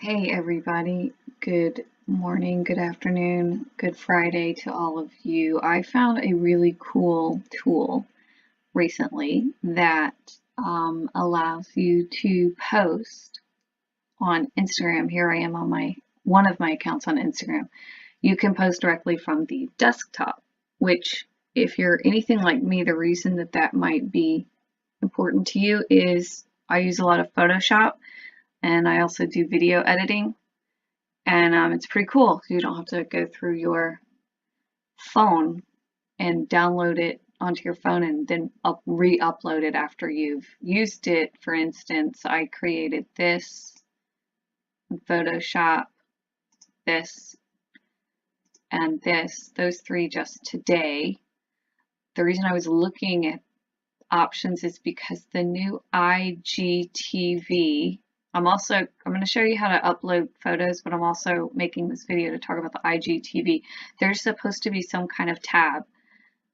Hey everybody, good morning, good afternoon, good Friday to all of you. I found a really cool tool recently that allows you to post on Instagram. Here I am on one of my accounts on Instagram. You can post directly from the desktop, which if you're anything like me, the reason that might be important to you is I use a lot of Photoshop and I also do video editing. And it's pretty cool because you don't have to go through your phone and download it onto your phone and then re-upload it after you've used it. For instance, I created this in Photoshop, this, and this, those three just today. The reason I was looking at options is because the new IGTV, I'm going to show you how to upload photos, but I'm also making this video to talk about the IGTV. There's supposed to be some kind of tab.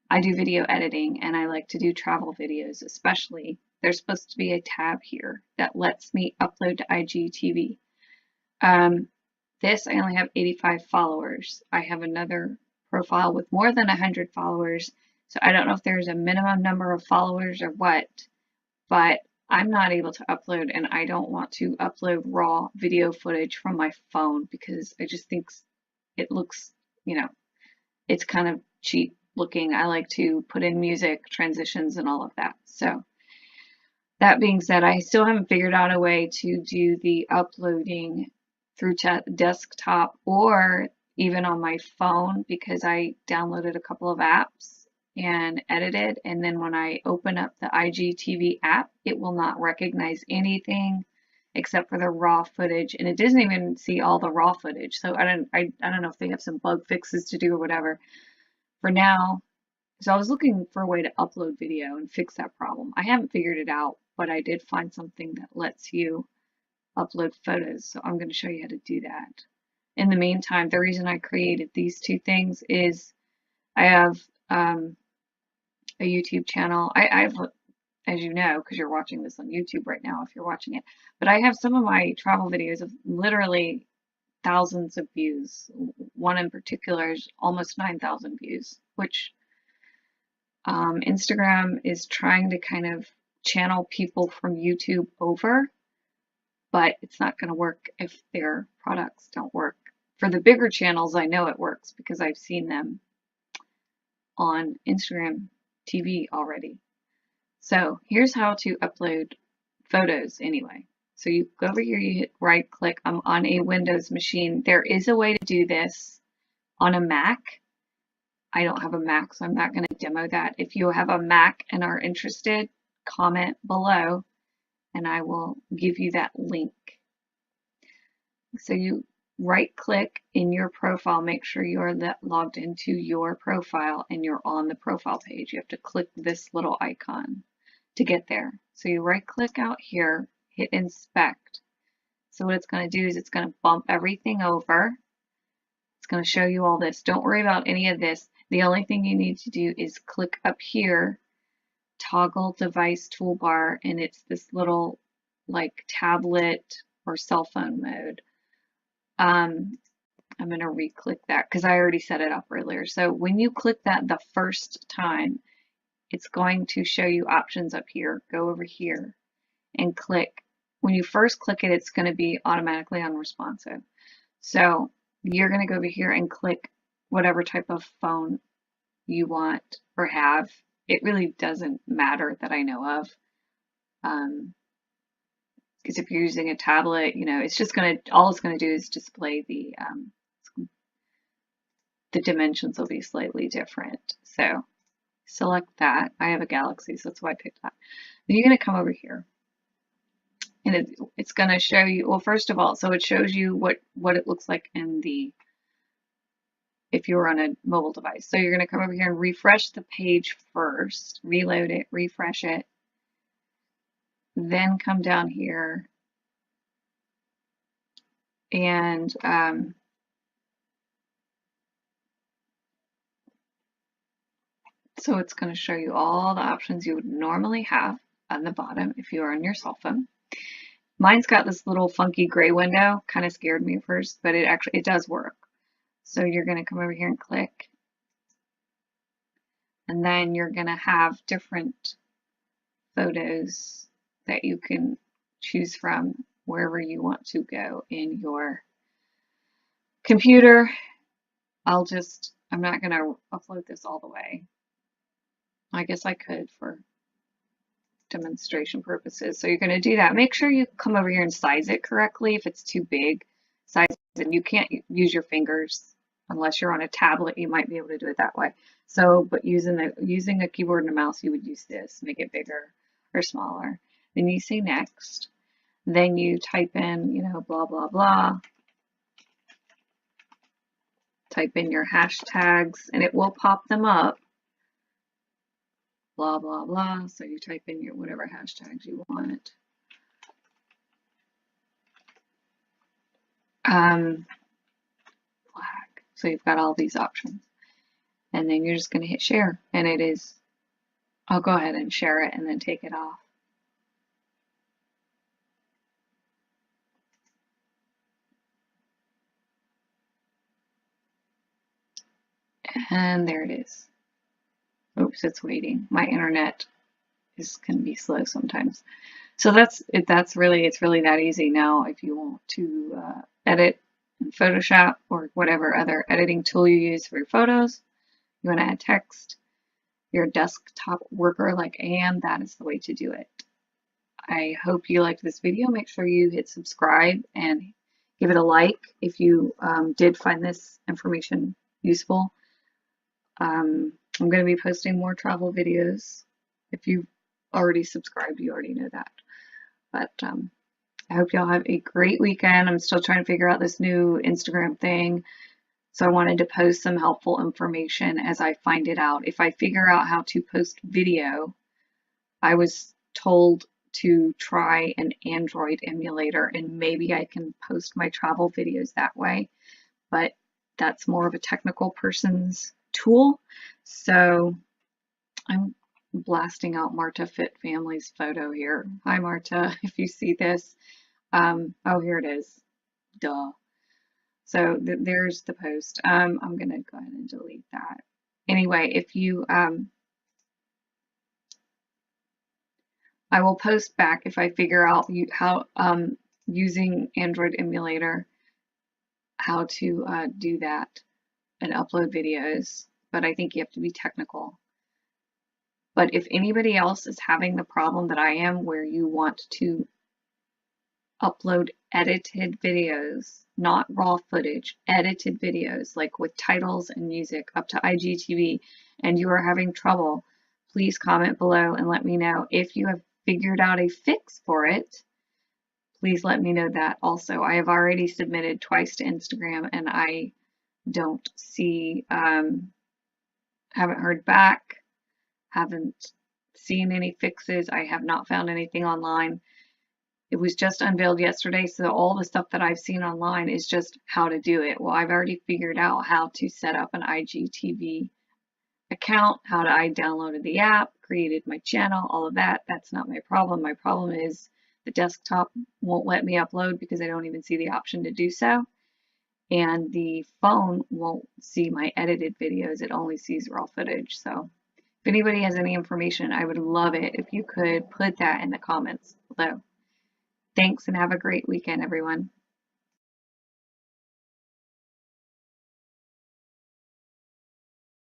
I do video editing and I like to do travel videos, especially. There's supposed to be a tab here that lets me upload to IGTV. This, I only have 85 followers. I have another profile with more than 100 followers. So I don't know if there's a minimum number of followers or what, but I'm not able to upload, and I don't want to upload raw video footage from my phone because I just think it looks, it's kind of cheap looking. I like to put in music, transitions, and all of that. So that being said, I still haven't figured out a way to do the uploading through desktop or even on my phone because I downloaded a couple of apps and edited, and then when I open up the IGTV app, it will not recognize anything except for the raw footage, and it doesn't even see all the raw footage. So I don't know if they have some bug fixes to do or whatever. For now, so I was looking for a way to upload video and fix that problem. I haven't figured it out, but I did find something that lets you upload photos, so I'm going to show you how to do that. In the meantime, the reason I created these two things is I have a YouTube channel. I've, as you know, because you're watching this on YouTube right now, if you're watching it, but I have some of my travel videos of literally thousands of views. One in particular is almost 9,000 views, which Instagram is trying to kind of channel people from YouTube over, but it's not going to work if their products don't work. For the bigger channels, I know it works because I've seen them on Instagram TV already. So here's how to upload photos anyway. So you go over here, you hit right click. I'm on a Windows machine. There is a way to do this on a Mac. I don't have a Mac, so I'm not going to demo that. If you have a Mac and are interested, comment below and I will give you that link. So you right click in your profile, make sure you are logged into your profile and you're on the profile page. You have to click this little icon to get there. So you right click out here, hit inspect. So what it's going to do is it's going to bump everything over. It's going to show you all this. Don't worry about any of this. The only thing you need to do is click up here, toggle device toolbar, and it's this little like tablet or cell phone mode. I'm going to re-click that because I already set it up earlier. So when you click that the first time, it's going to show you options up here. Go over here and click. When you first click it, it's going to be automatically unresponsive. So you're going to go over here and click whatever type of phone you want or have. It really doesn't matter that I know of. Because if you're using a tablet, it's just all it's going to do is display the dimensions will be slightly different. So select that. I have a Galaxy, so that's why I picked that. Then you're going to come over here. And it's going to show you, well, first of all, so it shows you what it looks like if you're on a mobile device. So you're going to come over here and refresh the page first, reload it, refresh it. Then come down here and so it's going to show you all the options you would normally have on the bottom if you are on your cell phone. Mine's got this little funky gray window, kind of scared me at first, but it does work. So you're going to come over here and click, and then you're going to have different photos that you can choose from wherever you want to go in your computer. I'm not going to upload this all the way. I guess I could for demonstration purposes. So you're going to do that. Make sure you come over here and size it correctly. If it's too big, size it. And you can't use your fingers unless you're on a tablet. You might be able to do it that way. So, but using a keyboard and a mouse, you would use this, make it bigger or smaller. Then you say next. Then you type in, blah, blah, blah. Type in your hashtags and it will pop them up. Blah, blah, blah. So you type in your whatever hashtags you want. Flag. So you've got all these options. And then you're just going to hit share. And I'll go ahead and share it and then take it off. And there it is. Oops, it's waiting. My internet can be slow sometimes. So it's really that easy now. If you want to edit in Photoshop or whatever other editing tool you use for your photos, you want to add text, you're a desktop worker like I am, that is the way to do it. I hope you liked this video. Make sure you hit subscribe and give it a like if you did find this information useful. I'm going to be posting more travel videos. If you've already subscribed, you already know that. But I hope y'all have a great weekend. I'm still trying to figure out this new Instagram thing. So I wanted to post some helpful information as I find it out. If I figure out how to post video, I was told to try an Android emulator and maybe I can post my travel videos that way. But that's more of a technical person's tool. So I'm blasting out Marta Fit Family's photo here. Hi Marta, if you see this. Oh, here it is. Duh. So there's the post. I'm gonna go ahead and delete that. Anyway, if you I will post back if I figure out how using Android emulator how to do that and upload videos, but I think you have to be technical. But if anybody else is having the problem that I am where you want to upload edited videos, not raw footage, edited videos like with titles and music up to IGTV, and you are having trouble, please comment below and let me know. If you have figured out a fix for it, please let me know that also. I have already submitted twice to Instagram and I don't see, haven't heard back, haven't seen any fixes. I have not found anything online. It was just unveiled yesterday, so all the stuff that I've seen online is just how to do it. Well, I've already figured out how to set up an IGTV account, I downloaded the app, created my channel, all of that. That's not my problem. My problem is the desktop won't let me upload because I don't even see the option to do so. And the phone won't see my edited videos. It only sees raw footage. So if anybody has any information, I would love it if you could put that in the comments below. Thanks and have a great weekend, everyone.